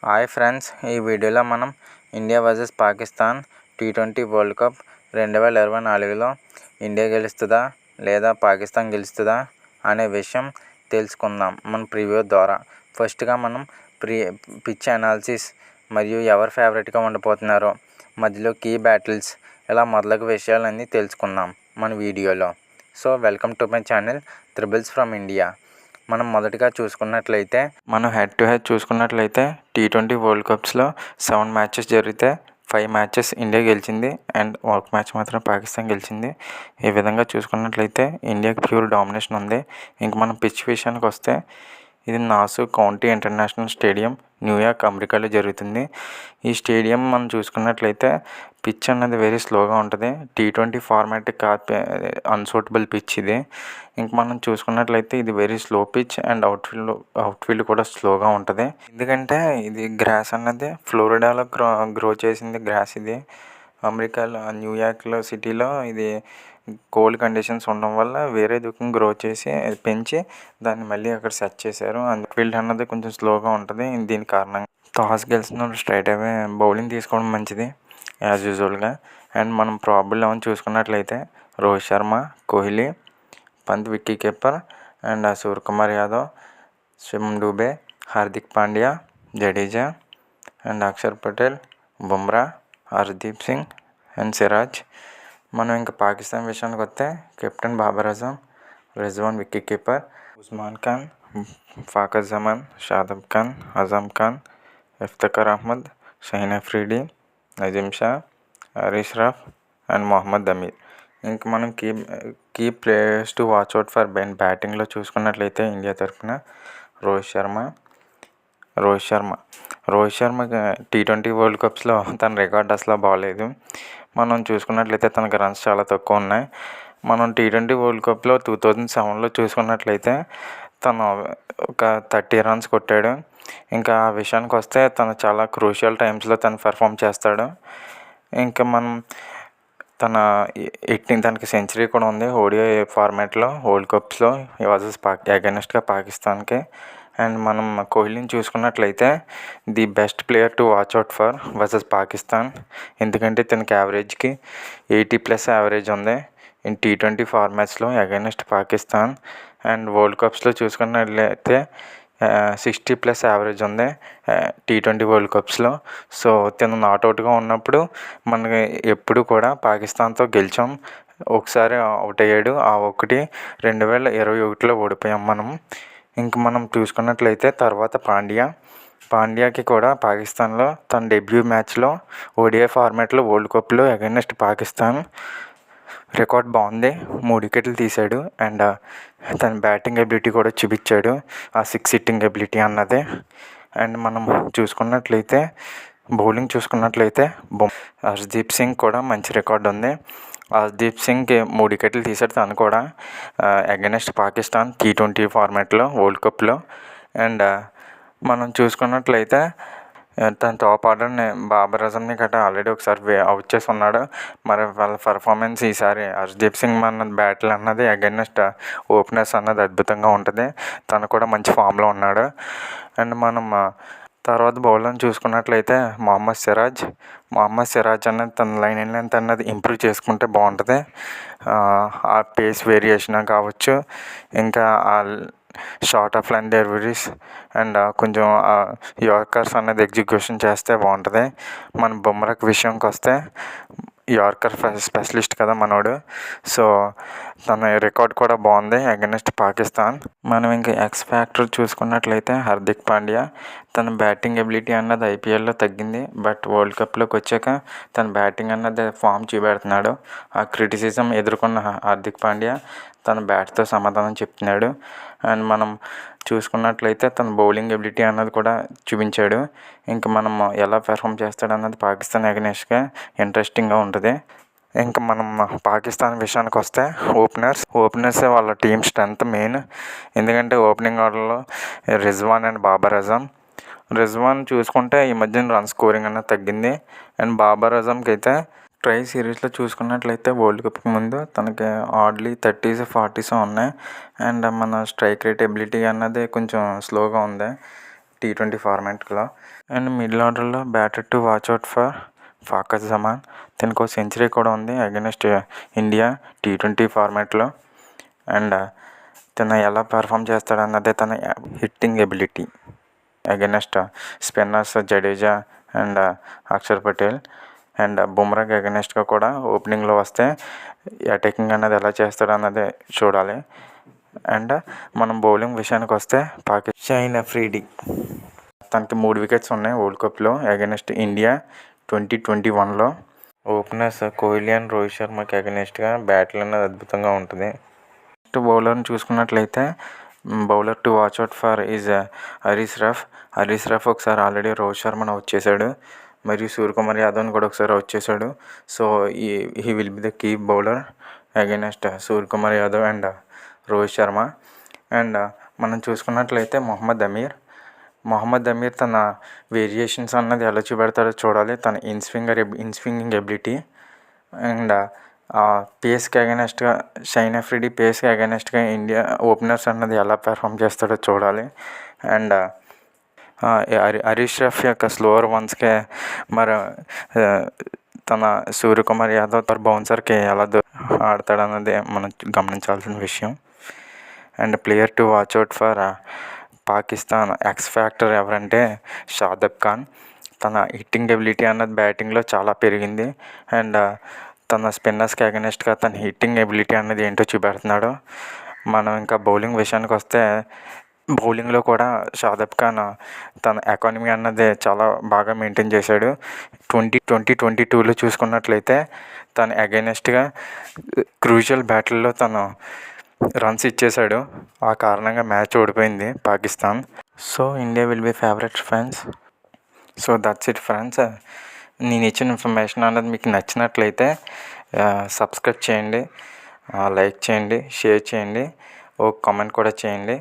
Hi friends, ఈ వీడియోలో మనం India versus Pakistan T20 world cup 2024లో ఇండియా గెలుస్తుందా లేదా పాకిస్తాన్ గెలుస్తుందా అనే విషయం తెలుసుకుందాం మన ప్రివ్యూ ద్వారా. ఫస్ట్గా మనం పిచ్ అనాలిసిస్ మరియు ఎవరు ఫేవరెట్గా ఉండబోతున్నారో, మధ్యలో కీ బ్యాటిల్స్, ఇలా మొదలగు విషయాలన్నీ తెలుసుకుందాం మన వీడియోలో. So welcome to my channel triples from India. మనం మొదటగా చూసుకున్నట్లయితే మనం హెడ్ టు హెడ్ చూసుకున్నట్లయితే T20 వరల్డ్ కప్స్లో 7 మ్యాచెస్ జరిగితే 5 మ్యాచెస్ ఇండియా గెలిచింది అండ్ ఒక మ్యాచ్ మాత్రం పాకిస్తాన్ గెలిచింది. ఈ విధంగా చూసుకున్నట్లయితే ఇండియాకి ప్యూర్ డామినేషన్ ఉంది. ఇంక మనం పిచ్ విషయానికి వస్తే ఇది నాసు కౌంటీ ఇంటర్నేషనల్ స్టేడియం, న్యూయార్క్, అమెరికాలో జరుగుతుంది. ఈ స్టేడియం మనం చూసుకున్నట్లయితే పిచ్ అన్నది వెరీ స్లోగా ఉంటుంది. T20 ఫార్మాట్ అన్సూటబుల్ పిచ్ ఇది. ఇంక మనం చూసుకున్నట్లయితే ఇది very slow pitch and outfield కూడా స్లోగా ఉంటుంది. ఎందుకంటే ఇది గ్రాస్ అన్నది ఫ్లోరిడాలో గ్రో చేసింది గ్రాస్ ఇది. అమెరికాలో న్యూయార్క్లో సిటీలో ఇది కోల్డ్ కండిషన్స్ ఉండడం వల్ల వేరే దుఃఖం గ్రో చేసి పెంచి దాన్ని మళ్ళీ అక్కడ సెట్ చేశారు. ఫీల్డ్ అన్నది కొంచెం స్లోగా ఉంటుంది. దీని కారణంగా టాస్ గెలిచిన స్ట్రైట్ అవే బౌలింగ్ తీసుకోవడం మంచిది యాజ్ యూజువల్గా. అండ్ మనం ప్రాబబుల్ 11 చూసుకున్నట్లయితే Rohit Sharma, Kohli, Pant wicket keeper and Suryakumar Yadav, Shivam Dube, Hardik Pandya, Jadeja and Axar Patel, Bumrah, Arshdeep Singh and Siraj. మనం ఇంకా పాకిస్తాన్ విషయానికి వస్తే captain Babar Azam, Rizwan wicket keeper, Usman Khan, Fakhar Zaman, Shadab Khan, Azam Khan, Iftikhar Ahmed, Shaheen Afridi, Naseem Shah, Haris Rauf and Mohammad Amir. ఇంక మనం key players to watch out for బ్యాటింగ్లో చూసుకున్నట్లయితే ఇండియా తరఫున రోహిత్ శర్మ T20 వరల్డ్ కప్స్లో తన రికార్డ్ అసలు బాగాలేదు. మనం చూసుకున్నట్లయితే తనకు రన్స్ చాలా తక్కువ ఉన్నాయి. మనం T20 వరల్డ్ కప్లో 2007లో చూసుకున్నట్లయితే తను ఒక 30 రన్స్ కొట్టాడు. ఇంకా ఆ విషయానికి వస్తే తను చాలా క్రూషియల్ టైమ్స్లో తను పెర్ఫామ్ చేస్తాడు. ఇంకా మనం తనకి సెంచరీ కూడా ఉంది ఓడిఐ ఫార్మాట్లో వరల్డ్ కప్స్లో వర్సెస్ అగైనెస్ట్గా పాకిస్తాన్కి. అండ్ మనం కోహ్లీని చూసుకున్నట్లయితే the best player to watch out for versus Pakistan. ఎందుకంటే తనకి యావరేజ్కి 80+ యావరేజ్ ఉంది ఇన్ T20 ఫార్మాట్స్లో అగైనెస్ట్ పాకిస్తాన్. అండ్ వరల్డ్ కప్స్లో చూసుకున్నట్లయితే 60+ యావరేజ్ ఉంది T20 వరల్డ్ కప్స్లో. సో తను నాట్అవుట్గా ఉన్నప్పుడు మనకి ఎప్పుడు కూడా పాకిస్తాన్తో గెలిచాం. ఒకసారి అవుట్ అయ్యాడు, ఆ ఒకటి 2021లో ఓడిపోయాం మనం. ఇంక మనం చూసుకున్నట్లయితే తర్వాత పాండ్యాకి కూడా పాకిస్తాన్లో తన డెబ్యూ మ్యాచ్లో ఓడిఐ ఫార్మాట్లో వరల్డ్ కప్లో అగైనెస్ట్ పాకిస్తాన్ రికార్డ్ బాగుంది, 3 వికెట్లు తీశాడు. అండ్ తన బ్యాటింగ్ ఎబిలిటీ కూడా చూపించాడు, ఆ 6 హిట్టింగ్ ఎబిలిటీ అన్నది. అండ్ మనం చూసుకున్నట్లయితే బౌలింగ్ చూసుకున్నట్లయితే హర్దీప్ సింగ్ కూడా మంచి రికార్డ్ ఉంది. హర్దీప్ సింగ్కి 3 వికెట్లు తీశాడు తను కూడా అగైనెస్ట్ పాకిస్తాన్ T20 ఫార్మాట్లో వరల్డ్ కప్లో. అండ్ మనం చూసుకున్నట్లయితే తన టాప్ ఆర్డర్ని బాబర్ అజమ్ని గట్రా ఆల్రెడీ ఒకసారి అవుట్ చేసి ఉన్నాడు. మరి వాళ్ళ పర్ఫార్మెన్స్ ఈసారి హర్దీప్ సింగ్ మన బ్యాటిల్ అన్నది అగైనెస్ట్ ఓపెనర్స్ అన్నది అద్భుతంగా ఉంటుంది. తను కూడా మంచి ఫామ్లో ఉన్నాడు. అండ్ మనం తర్వాత బౌలర్ని చూసుకున్నట్లయితే మొహమ్మద్ సిరాజ్ అన్నది తన లైన్ అండ్ లెంత్ అన్నది ఇంప్రూవ్ చేసుకుంటే బాగుంటుంది. ఆ పేస్ వేరియేషన్ కావచ్చు, ఇంకా short of line deliveries and కొంచెం యార్కర్స్ అన్నది ఎగ్జిక్యూషన్ చేస్తే బాగుంటుంది. మన బుమ్రాకి విషయానికి వస్తే యార్కర్ స్పెషలిస్ట్ కదా మనోడు. సో తన రికార్డ్ కూడా బాగుంది అగైనెస్ట్ పాకిస్తాన్. మనం ఇంకా ఎక్స్ ఫ్యాక్టర్ చూసుకున్నట్లయితే హార్దిక్ పాండ్యా. తన బ్యాటింగ్ ఎబిలిటీ అన్నది ఐపీఎల్లో తగ్గింది, బట్ వరల్డ్ కప్లోకి వచ్చాక తన బ్యాటింగ్ అన్నది ఫామ్ చూపెడుతున్నాడు. ఆ క్రిటిసిజం ఎదుర్కొన్న హార్దిక్ పాండ్యా తన బ్యాట్తో సమాధానం చెప్తున్నాడు. అండ్ మనం చూసుకున్నట్లయితే తన బౌలింగ్ ఎబిలిటీ అన్నది కూడా చూపించాడు. ఇంకా మనం ఎలా పెర్ఫామ్ చేస్తాడు అన్నది పాకిస్తాన్ అగైనెస్ట్గా ఇంట్రెస్టింగ్గా ఉంటుంది. ఇంకా మనం పాకిస్తాన్ విషయానికి వస్తే ఓపెనర్స్ వాళ్ళ టీమ్ స్ట్రెంత్ మెయిన్. ఎందుకంటే ఓపెనింగ్ ఆర్డర్లో రిజ్వాన్ అండ్ బాబర్ అజమ్. రిజ్వాన్ చూసుకుంటే ఈ మధ్యన రన్ స్కోరింగ్ అన్నది తగ్గింది. అండ్ బాబర్ అజమ్కి అయితే ట్రై సిరీస్లో చూసుకున్నట్లయితే వరల్డ్ కప్కి ముందు తనకి హార్డ్లీ 30s 40s ఉన్నాయి. అండ్ మన స్ట్రైక్ రేట్ ఎబిలిటీ అన్నది కొంచెం స్లోగా ఉంది. T20 ఫార్మాట్లో. అండ్ మిడిల్ ఆర్డర్లో batter to watch out for Fakhar Zaman. తనకు సెంచరీ కూడా ఉంది అగైనెస్ట్ ఇండియా T20 ఫార్మాట్లో. అండ్ తను ఎలా పెర్ఫామ్ చేస్తాడన్నదే తన hitting ability against spinners Jadeja and Axar Patel. And బుమ్రాకి అగైనెస్ట్గా కూడా ఓపెనింగ్లో వస్తే అటాకింగ్ అన్నది ఎలా చేస్తాడు అన్నది చూడాలి. అండ్ మనం బౌలింగ్ విషయానికి వస్తే షైన్ అఫ్రీడి. తనకి 3 వికెట్స్ ఉన్నాయి వరల్డ్ కప్లో అగైనెస్ట్ ఇండియా 2021లో. ఓపెనర్స్ కోహ్లీ అండ్ రోహిత్ శర్మకి అగైనెస్ట్గా బ్యాటిల్ అనేది అద్భుతంగా ఉంటుంది. నెక్స్ట్ బౌలర్ని చూసుకున్నట్లయితే bowler to watch out for is Haris Rauf ఒకసారి ఆల్రెడీ రోహిత్ శర్మను వచ్చేసాడు, మరియు సూర్యకుమార్ యాదవ్ని కూడా ఒకసారి వచ్చేసాడు. So he will be the key bowler against Suryakumar Yadav and Rohit Sharma. And మనం చూసుకున్నట్లయితే మొహమ్మద్ అమీర్ తన వేరియేషన్స్ అన్నది ఎలా చూపెడతాడో చూడాలి. తన ఇన్స్వింగింగ్ ఎబిలిటీ అండ్ పేస్కి అగైనెస్ట్గా షైన్ అఫ్రీడి పేస్కి అగైనెస్ట్గా ఇండియా ఓపెనర్స్ అన్నది ఎలా పెర్ఫామ్ చేస్తాడో చూడాలి. అండ్ హరీష్ రఫ్ యొక్క స్లోవర్ వన్స్కే మరి తన సూర్యకుమార్ యాదవ్ బౌన్సర్కి ఎలా ఆడతాడన్నది మనం గమనించాల్సిన విషయం. And player to watch out for Pakistan X factor ఎవరంటే షాదాబ్ ఖాన్. తన హిట్టింగ్ ఎబిలిటీ అన్నది బ్యాటింగ్లో చాలా పెరిగింది. అండ్ తన స్పిన్నర్స్కి అగైనెస్ట్గా తన హిట్టింగ్ ఎబిలిటీ అన్నది ఏంటో చూపెడుతున్నాడు. మనం ఇంకా బౌలింగ్ విషయానికి వస్తే బౌలింగ్లో కూడా షాదాబ్ ఖాన్ తన ఎకానమీ అన్నది చాలా బాగా మెయింటైన్ చేశాడు. 2022లో చూసుకున్నట్లయితే తను అగైనెస్ట్గా క్రూషియల్ బ్యాటిల్లో తను రన్స్ ఇచ్చేశాడు. ఆ కారణంగా మ్యాచ్ ఓడిపోయింది Pakistan. So India will be favourite friends. So that's it friends. నేను ఇచ్చిన ఇన్ఫర్మేషన్ అన్నది మీకు నచ్చినట్లయితే సబ్స్క్రైబ్ చేయండి, లైక్ చేయండి, షేర్ చేయండి, ఒక కామెంట్ కూడా చేయండి.